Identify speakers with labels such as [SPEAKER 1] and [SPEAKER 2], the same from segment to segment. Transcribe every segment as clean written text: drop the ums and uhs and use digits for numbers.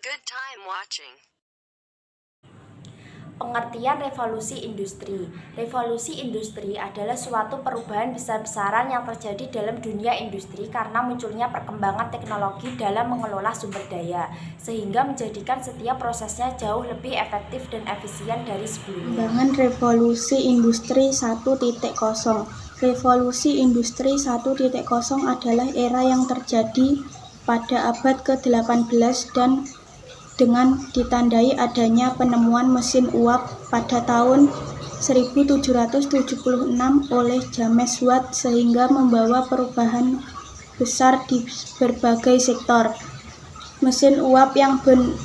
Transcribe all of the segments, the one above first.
[SPEAKER 1] Good time watching.
[SPEAKER 2] Pengertian revolusi industri. Revolusi industri adalah suatu perubahan besar-besaran yang terjadi dalam dunia industri karena munculnya perkembangan teknologi dalam mengelola sumber daya, sehingga menjadikan setiap prosesnya jauh lebih efektif dan efisien dari sebelumnya.
[SPEAKER 3] Perkembangan revolusi industri 1.0. Revolusi industri 1.0 adalah era yang terjadi pada abad ke-18 dan dengan ditandai adanya penemuan mesin uap pada tahun 1776 oleh James Watt sehingga membawa perubahan besar di berbagai sektor. Mesin uap yang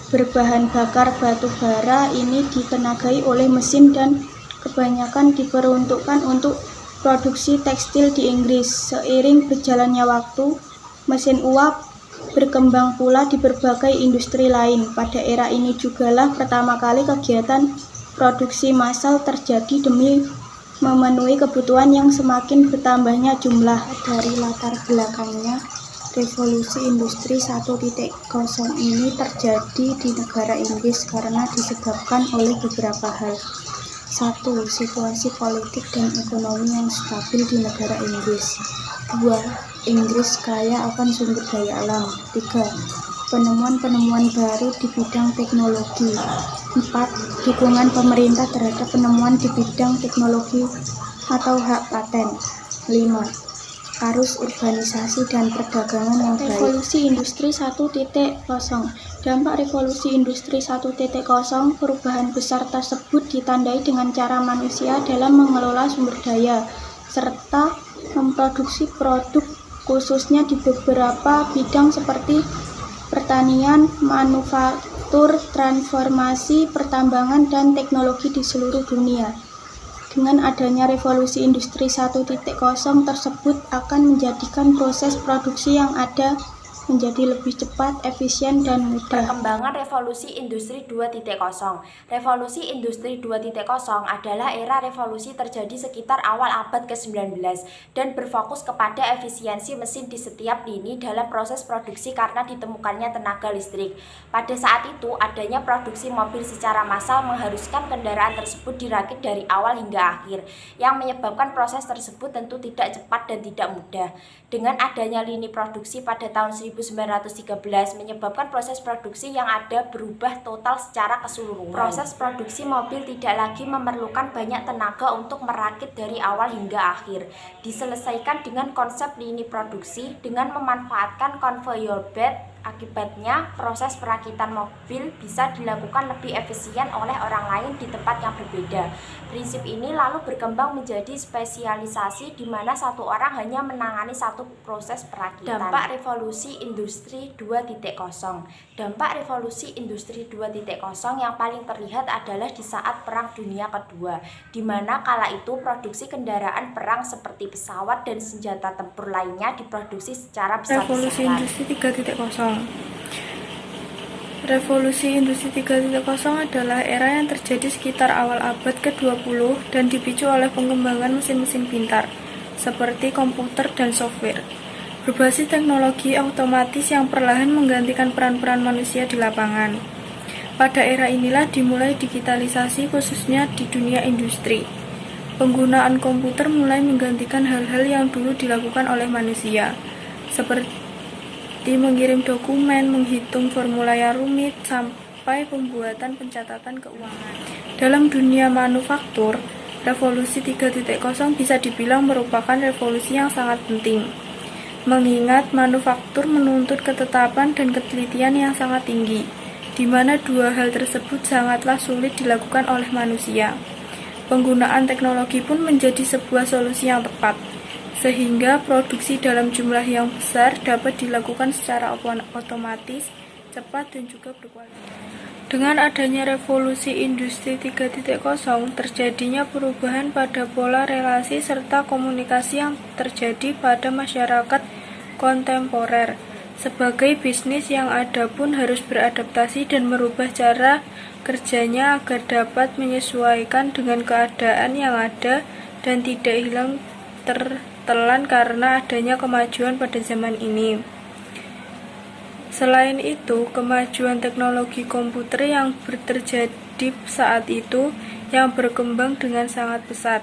[SPEAKER 3] berbahan bakar batu bara ini ditenagai oleh mesin dan kebanyakan diperuntukkan untuk produksi tekstil di Inggris. Seiring berjalannya waktu, mesin uap berkembang pula di berbagai industri lain. Pada era ini jugalah pertama kali kegiatan produksi massal terjadi demi memenuhi kebutuhan yang semakin bertambahnya jumlah. Dari latar belakangnya, revolusi industri 1.0 ini terjadi di negara Inggris karena disebabkan oleh beberapa hal. 1. Situasi politik dan ekonomi yang stabil di negara Inggris. 2. Inggris kaya akan sumber daya alam. 3. Penemuan-penemuan baru di bidang teknologi. 4. Dukungan pemerintah terhadap penemuan di bidang teknologi atau hak paten. 5. Arus urbanisasi dan perdagangan yang baik. Revolusi industri 1.0. Dampak revolusi industri 1.0, perubahan besar tersebut ditandai dengan cara manusia dalam mengelola sumber daya serta memproduksi produk khususnya di beberapa bidang seperti pertanian, manufaktur, transformasi, pertambangan, dan teknologi di seluruh dunia. Dengan adanya revolusi industri 1.0 tersebut akan menjadikan proses produksi yang ada menjadi lebih cepat, efisien, dan mudah.
[SPEAKER 2] Perkembangan revolusi industri 2.0. Revolusi industri 2.0 adalah era revolusi terjadi sekitar awal abad ke-19 dan berfokus kepada efisiensi mesin di setiap lini dalam proses produksi karena ditemukannya tenaga listrik. Pada saat itu, adanya produksi mobil secara massal mengharuskan kendaraan tersebut dirakit dari awal hingga akhir, yang menyebabkan proses tersebut tentu tidak cepat dan tidak mudah. Dengan adanya lini produksi pada tahun 1913 menyebabkan proses produksi yang ada berubah total secara keseluruhan. Proses produksi mobil tidak lagi memerlukan banyak tenaga untuk merakit dari awal hingga akhir. Diselesaikan dengan konsep lini produksi dengan memanfaatkan conveyor belt. Akibatnya, proses perakitan mobil bisa dilakukan lebih efisien oleh orang lain di tempat yang berbeda. Prinsip ini lalu berkembang menjadi spesialisasi di mana satu orang hanya menangani satu proses perakitan. Dampak revolusi industri 2.0. Dampak revolusi industri 2.0 yang paling terlihat adalah di saat Perang Dunia Kedua, di mana kala itu produksi kendaraan perang seperti pesawat dan senjata tempur lainnya diproduksi secara besar-besaran.
[SPEAKER 4] Revolusi industri 3.0. Revolusi industri 3.0 adalah era yang terjadi sekitar awal abad ke-20 dan dipicu oleh pengembangan mesin-mesin pintar, seperti komputer dan software, berbasis teknologi otomatis yang perlahan menggantikan peran-peran manusia di lapangan. Pada era inilah dimulai digitalisasi khususnya di dunia industri. Penggunaan komputer mulai menggantikan hal-hal yang dulu dilakukan oleh manusia, seperti mengirim dokumen, menghitung formula yang rumit, sampai pembuatan pencatatan keuangan. Dalam dunia manufaktur, revolusi 3.0 bisa dibilang merupakan revolusi yang sangat penting, mengingat manufaktur menuntut ketetapan dan ketelitian yang sangat tinggi, di mana dua hal tersebut sangatlah sulit dilakukan oleh manusia. Penggunaan teknologi pun menjadi sebuah solusi yang tepat, sehingga produksi dalam jumlah yang besar dapat dilakukan secara otomatis, cepat, dan juga berkualitas. Dengan adanya revolusi industri 3.0, terjadinya perubahan pada pola relasi serta komunikasi yang terjadi pada masyarakat kontemporer. Sebagai bisnis yang ada pun harus beradaptasi dan merubah cara kerjanya agar dapat menyesuaikan dengan keadaan yang ada dan tidak hilang tertelan karena adanya kemajuan pada zaman ini. Selain itu, kemajuan teknologi komputer yang terjadi saat itu yang berkembang dengan sangat pesat.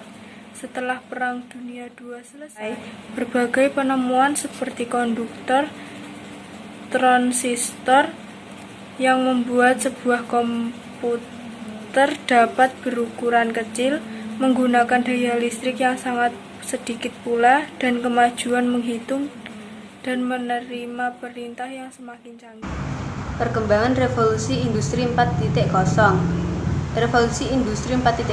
[SPEAKER 4] Setelah Perang Dunia II selesai, berbagai penemuan seperti konduktor, transistor, yang membuat sebuah komputer dapat berukuran kecil, menggunakan daya listrik yang sangat sedikit pula, dan kemajuan menghitung dan menerima perintah yang semakin canggih.
[SPEAKER 1] Perkembangan revolusi industri 4.0. Revolusi industri 4.0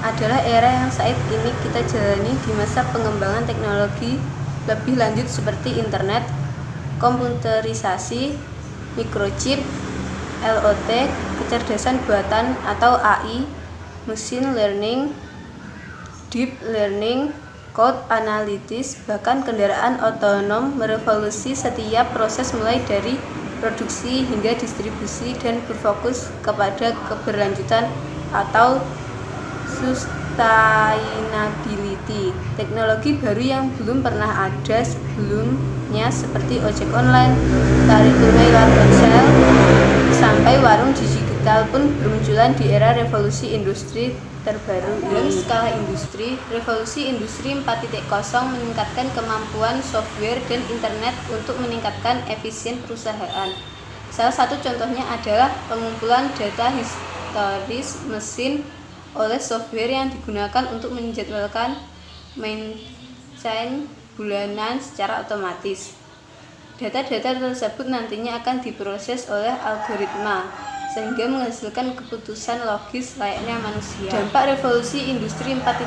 [SPEAKER 1] adalah era yang saat ini kita jalani di masa pengembangan teknologi lebih lanjut seperti internet, komputerisasi, microchip, LOT, kecerdasan buatan atau AI, machine learning, deep learning, cloud analytics, bahkan kendaraan otonom merevolusi setiap proses mulai dari produksi hingga distribusi dan berfokus kepada keberlanjutan atau sustainability. Teknologi baru yang belum pernah ada sebelumnya seperti ojek online, tarik tunai lewat ponsel, sampai warung digital pun bermunculan di era revolusi industri terbaru. Dalam skala industri, revolusi industri 4.0 meningkatkan kemampuan software dan internet untuk meningkatkan efisien perusahaan. Salah satu contohnya adalah pengumpulan data historis mesin oleh software yang digunakan untuk menjadwalkan maintenance bulanan secara otomatis. Data-data tersebut nantinya akan diproses oleh algoritma sehingga menghasilkan keputusan logis layaknya manusia. Dampak revolusi industri 4.0.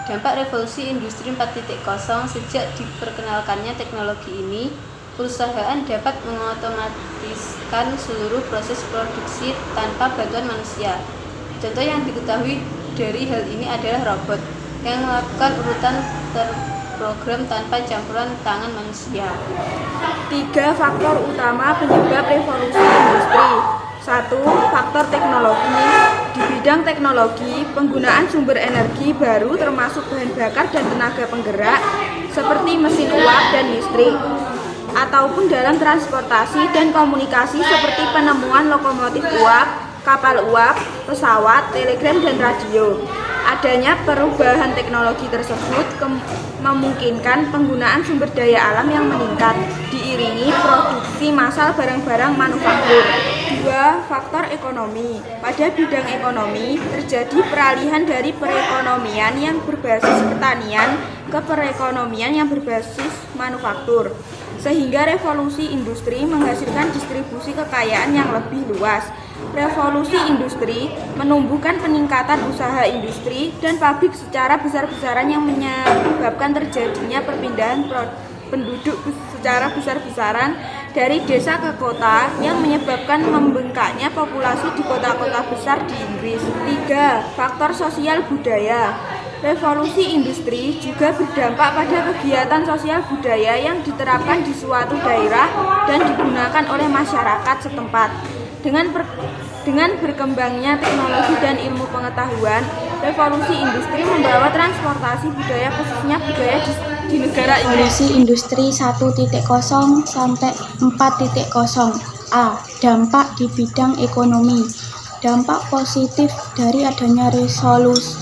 [SPEAKER 1] Dampak revolusi industri 4.0 sejak diperkenalkannya teknologi ini, perusahaan dapat mengotomatiskan seluruh proses produksi tanpa bantuan manusia. Contoh yang diketahui dari hal ini adalah robot yang melakukan urutan terprogram tanpa campuran tangan manusia.
[SPEAKER 3] 3 faktor utama penyebab revolusi industri. 1. Faktor teknologi. Di bidang teknologi, penggunaan sumber energi baru termasuk bahan bakar dan tenaga penggerak seperti mesin uap dan listrik, ataupun dalam transportasi dan komunikasi seperti penemuan lokomotif uap, kapal uap, pesawat, telegram, dan radio. Adanya perubahan teknologi tersebut memungkinkan penggunaan sumber daya alam yang meningkat, diiringi produksi massal barang-barang manufaktur. 2. Faktor ekonomi. Pada bidang ekonomi, terjadi peralihan dari perekonomian yang berbasis pertanian ke perekonomian yang berbasis manufaktur, sehingga revolusi industri menghasilkan distribusi kekayaan yang lebih luas. Revolusi industri menumbuhkan peningkatan usaha industri dan pabrik secara besar-besaran yang menyebabkan terjadinya perpindahan penduduk secara besar-besaran dari desa ke kota yang menyebabkan membengkaknya populasi di kota-kota besar di Inggris. 3. Faktor sosial budaya. Revolusi industri juga berdampak pada kegiatan sosial budaya yang diterapkan di suatu daerah dan digunakan oleh masyarakat setempat. Dengan berkembangnya teknologi dan ilmu pengetahuan, revolusi industri membawa transportasi budaya khususnya budaya di negara Inggris.
[SPEAKER 5] Revolusi industri 1.0 sampai 4.0. A. Dampak di bidang ekonomi. Dampak positif dari adanya revolusi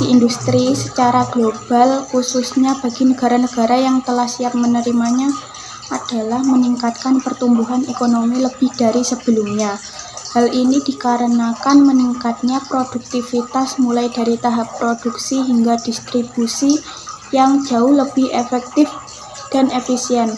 [SPEAKER 5] industri secara global, khususnya bagi negara-negara yang telah siap menerimanya, adalah meningkatkan pertumbuhan ekonomi lebih dari sebelumnya. Hal ini dikarenakan meningkatnya produktivitas mulai dari tahap produksi hingga distribusi yang jauh lebih efektif dan efisien.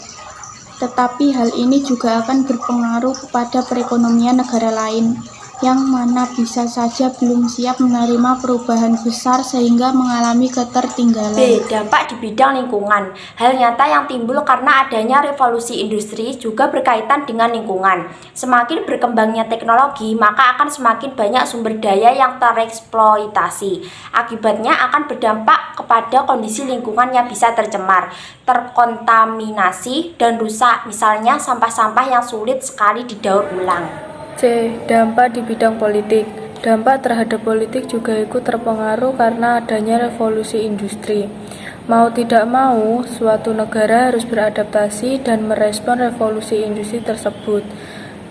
[SPEAKER 5] Tetapi hal ini juga akan berpengaruh kepada perekonomian negara lain, yang mana bisa saja belum siap menerima perubahan besar sehingga mengalami ketertinggalan.
[SPEAKER 2] B. Dampak di bidang lingkungan. Hal nyata yang timbul karena adanya revolusi industri juga berkaitan dengan lingkungan. Semakin berkembangnya teknologi, maka akan semakin banyak sumber daya yang tereksploitasi. Akibatnya akan berdampak kepada kondisi lingkungan yang bisa tercemar, terkontaminasi, dan rusak. Misalnya sampah-sampah yang sulit sekali didaur ulang.
[SPEAKER 4] C. Dampak di bidang politik. Dampak terhadap politik juga ikut terpengaruh karena adanya revolusi industri. Mau tidak mau, suatu negara harus beradaptasi dan merespon revolusi industri tersebut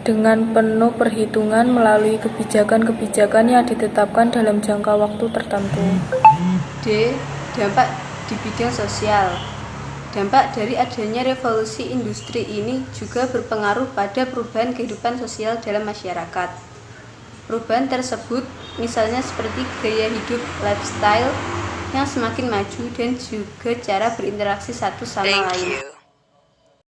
[SPEAKER 4] dengan penuh perhitungan melalui kebijakan-kebijakan yang ditetapkan dalam jangka waktu tertentu.
[SPEAKER 1] D. Dampak di bidang sosial. Dampak dari adanya revolusi industri ini juga berpengaruh pada perubahan kehidupan sosial dalam masyarakat. Perubahan tersebut misalnya seperti gaya hidup lifestyle yang semakin maju dan juga cara berinteraksi satu sama lain.